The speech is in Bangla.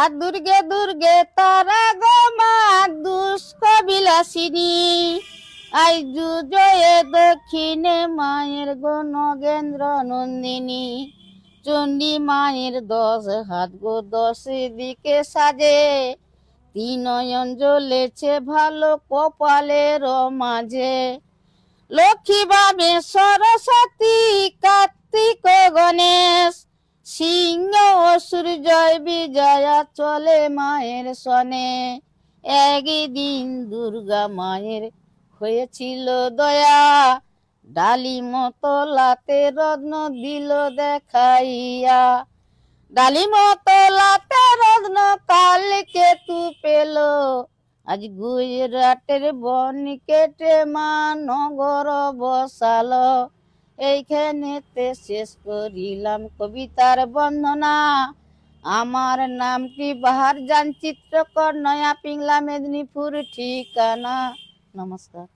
আর দুর্গে দুর্গে তারা গো মা দুষ্ক বিলাসিনী, আই জয়ে দক্ষিণে মায়ের গো নগেন্দ্র নন্দিনী। চণ্ডী মায়ের 10 হাত গো 10 দিকে সাজে, তিন নয়ন জ্বলেছে ভালো কপালের মাঝে। লক্ষ্মী বামে সরস্বতী কার্তিক গণেশ, সিংহ অসুর জয় বিজয়া চলে মায়ের সনে। একদিন দুর্গা মায়ের হয়েছিল দয়া, ডালি মতলাতে রত্ন দিল দেখাইয়া। ডালি মতলাতে রত্ন কালকে তু পেল, আজ গুজরাটের বন কেটে মা নগর বসালো। এইখানেতে শেষ করিলাম কবিতার বন্দনা। আমার নামটি বাহার জান চিত্রকর, নয়া পিংলা, মেদিনীপুর ঠিকানা। নমস্কার।